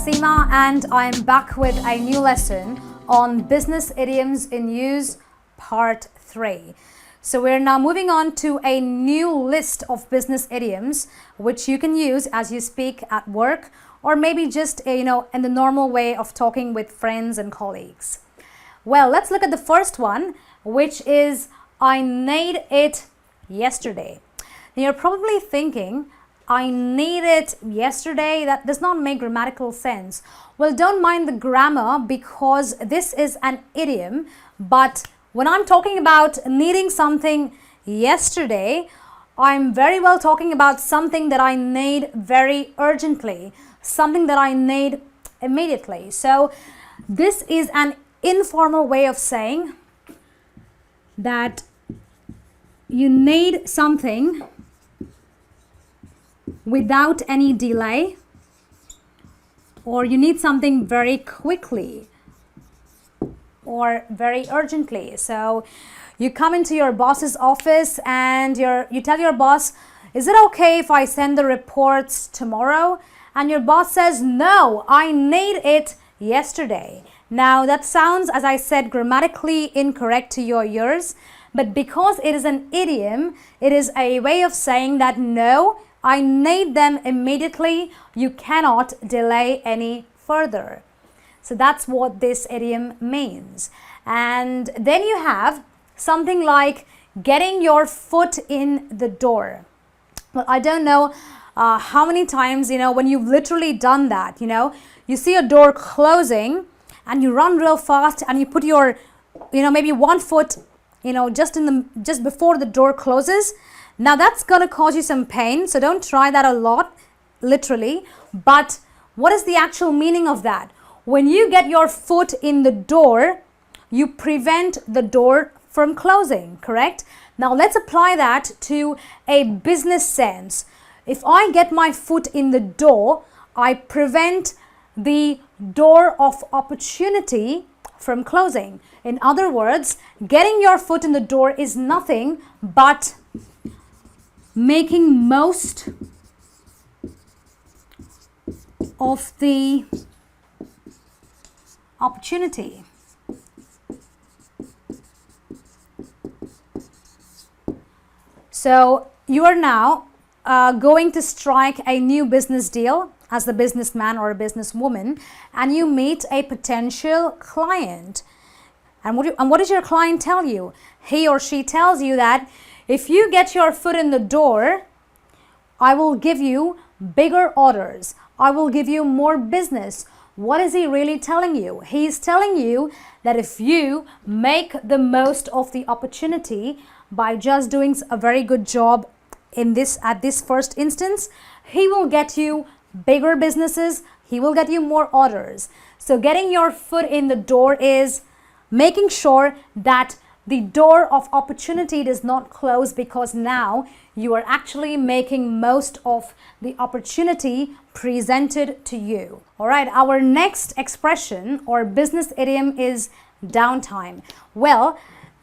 Seema and I am back with a new lesson on business idioms in use part 3. So we're now moving on to a new list of business idioms which you can use as you speak at work or maybe just in the normal way of talking with friends and colleagues. Well, let's look at the first one, which is I made it yesterday. Now you're probably thinking, I need it yesterday. That does not make grammatical sense. Well, don't mind the grammar because this is an idiom, but when I'm talking about needing something yesterday, I'm very well talking about something that I need very urgently, something that I need immediately. So this is an informal way of saying that you need something without any delay, or you need something very quickly or very urgently. So you come into your boss's office and you tell your boss, is it okay if I send the reports tomorrow? And your boss says, no, I need it yesterday. Now that sounds, as I said, grammatically incorrect to your ears, but because it is an idiom, it is a way of saying that no, I need them immediately. You cannot delay any further. So that's what this idiom means. And then you have something like getting your foot in the door. Well, I don't know how many times, when you've literally done that, you see a door closing and you run real fast and you put your, maybe one foot, just before the door closes. Now that's going to cause you some pain, so don't try that a lot, literally. But what is the actual meaning of that? When you get your foot in the door, you prevent the door from closing, correct? Now let's apply that to a business sense. If I get my foot in the door, I prevent the door of opportunity from closing. In other words, getting your foot in the door is nothing but making most of the opportunity. So you are now going to strike a new business deal as the businessman or a businesswoman, and you meet a potential client. And what does your client tell you? He or she tells you that if you get your foot in the door, I will give you bigger orders. I will give you more business. What is he really telling you? He's telling you that if you make the most of the opportunity by just doing a very good job at this first instance, he will get you bigger businesses. He will get you more orders. So getting your foot in the door is making sure that the door of opportunity does not close, because now you are actually making most of the opportunity presented to you. All right, our next expression or business idiom is downtime. Well,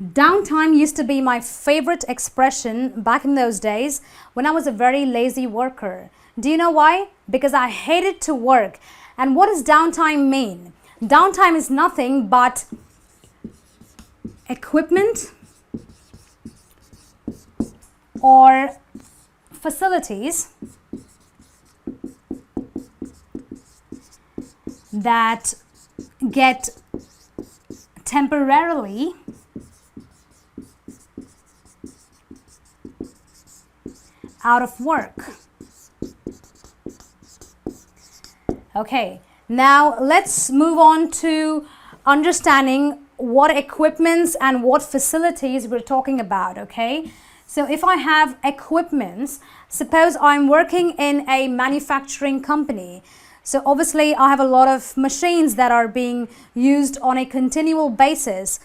downtime used to be my favorite expression back in those days when I was a very lazy worker. Do you know why? Because I hated to work. And what does downtime mean? Downtime is nothing but equipment or facilities that get temporarily out of work. Okay, now let's move on to understanding what equipments and what facilities we're talking about, okay? So if I have equipments, suppose I'm working in a manufacturing company. So obviously I have a lot of machines that are being used on a continual basis.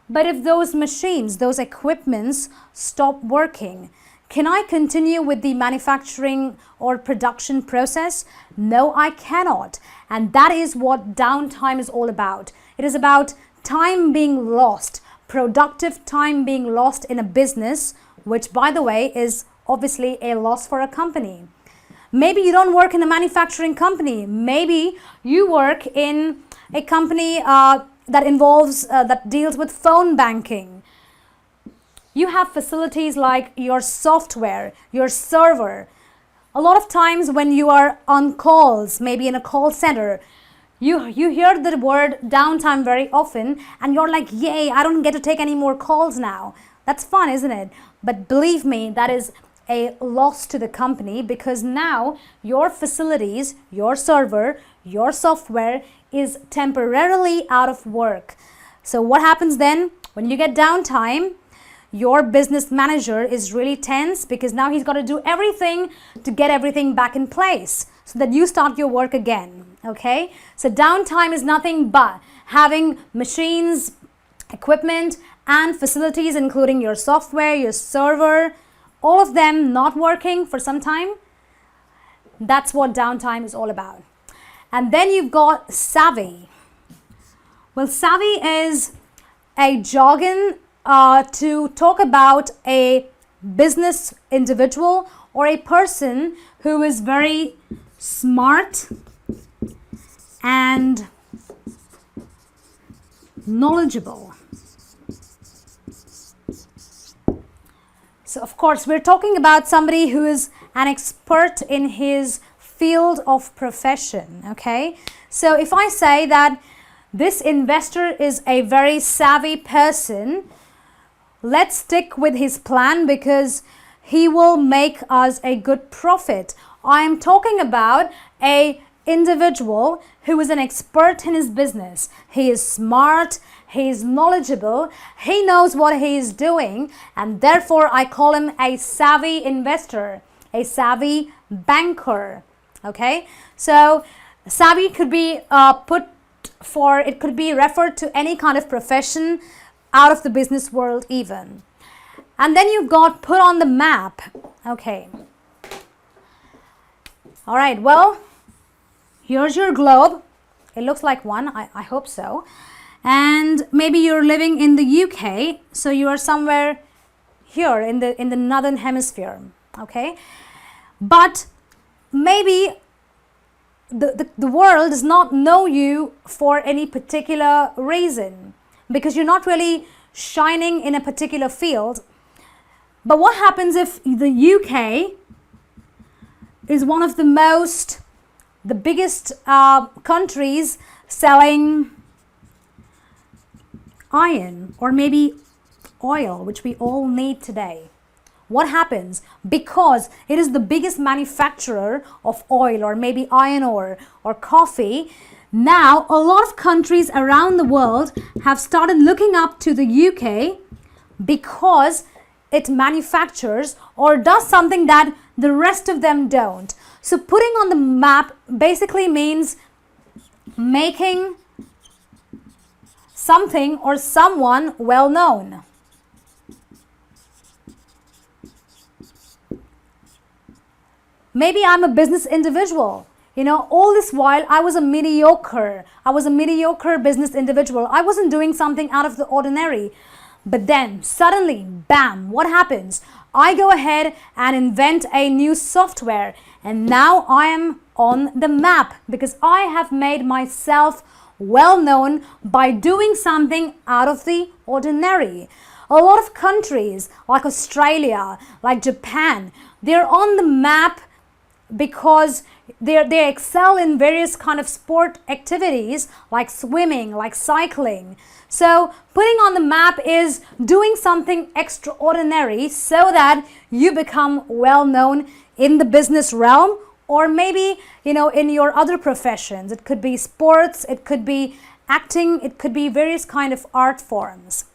But if those machines, those equipments stop working, can I continue with the manufacturing or production process? No, I cannot. And that is what downtime is all about. It is about time being lost, productive time being lost in a business, which by the way is obviously a loss for a company. Maybe you don't work in a manufacturing company. Maybe you work in a company that deals with phone banking. You have facilities like your software, your server. A lot of times when you are on calls, maybe in a call center, you hear the word downtime very often and you're like, yay, I don't get to take any more calls now. That's fun, isn't it? But believe me, that is a loss to the company, because now your facilities, your server, your software is temporarily out of work. So what happens then when you get downtime? Your business manager is really tense, because now he's got to do everything to get everything back in place so that you start your work again. Okay? So downtime is nothing but having machines, equipment, and facilities, including your software, your server, all of them not working for some time. That's what downtime is all about. And then you've got savvy. Well, savvy is a jargon to talk about a business individual or a person who is very smart and knowledgeable. So of course we're talking about somebody who is an expert in his field of profession. Okay, so if I say that this investor is a very savvy person, let's stick with his plan because he will make us a good profit. I am talking about a individual who is an expert in his business. He is smart, he is knowledgeable, he knows what he is doing, and therefore I call him a savvy investor, a savvy banker. Okay, so savvy could be it could be referred to any kind of profession out of the business world even. And then you've got put on the map. Okay. All right, well, here's your globe. It looks like one, I hope so. And maybe you're living in the UK, so you are somewhere here in the northern hemisphere, okay? But maybe the world does not know you for any particular reason, because you're not really shining in a particular field. But what happens if the UK is one of the biggest countries selling iron or maybe oil, which we all need today? What happens? Because it is the biggest manufacturer of oil or maybe iron ore or coffee, now a lot of countries around the world have started looking up to the UK because it manufactures or does something that the rest of them don't. So putting on the map basically means making something or someone well known. Maybe I'm a business individual. You know, all this while I was a mediocre business individual. I wasn't doing something out of the ordinary. But then suddenly, bam, what happens? I go ahead and invent a new software, and now I am on the map because I have made myself well known by doing something out of the ordinary. A lot of countries like Australia, like Japan, they're on the map because they excel in various kind of sport activities like swimming, like cycling. So putting on the map is doing something extraordinary so that you become well known in the business realm, or maybe, you know, in your other professions. It could be sports, it could be acting, it could be various kind of art forms.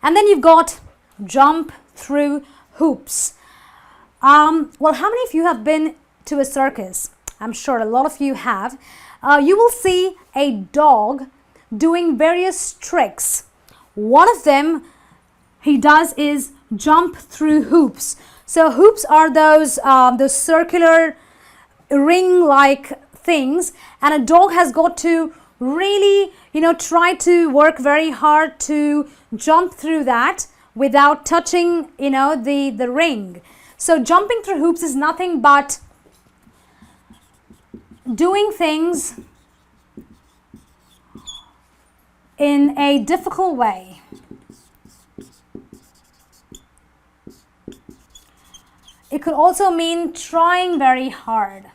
And then you've got jump through hoops. Well, how many of you have been to a circus? I'm sure a lot of you have. You will see a dog doing various tricks. One of them he does is jump through hoops. So hoops are those circular ring-like things, and a dog has got to really, you know, try to work very hard to jump through that without touching, you know, the ring. So jumping through hoops is nothing but doing things in a difficult way. It could also mean trying very hard.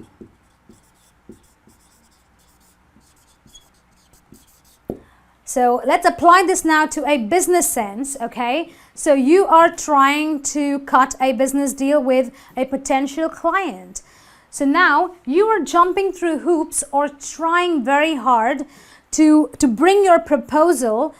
So let's apply this now to a business sense, okay? So you are trying to cut a business deal with a potential client. So now you are jumping through hoops or trying very hard to bring your proposal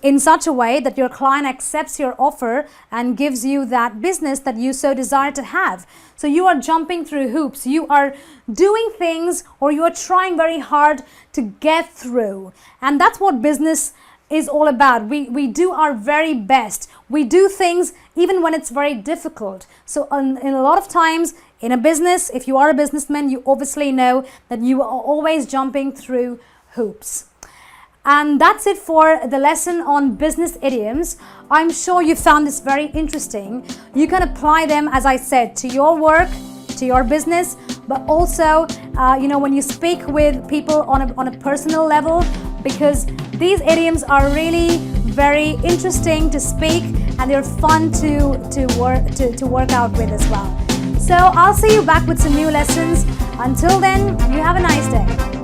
in such a way that your client accepts your offer and gives you that business that you so desire to have. So you are jumping through hoops. You are doing things, or you are trying very hard to get through. And that's what business is all about. We do our very best. We do things even when it's very difficult. So in a lot of times in a business, if you are a businessman, you obviously know that you are always jumping through hoops. And that's it for the lesson on business idioms. I'm sure you found this very interesting. You can apply them, as I said, to your work, to your business, but also, when you speak with people on a personal level, because these idioms are really very interesting to speak, and they're fun to work out with as well. So I'll see you back with some new lessons. Until then, you have a nice day.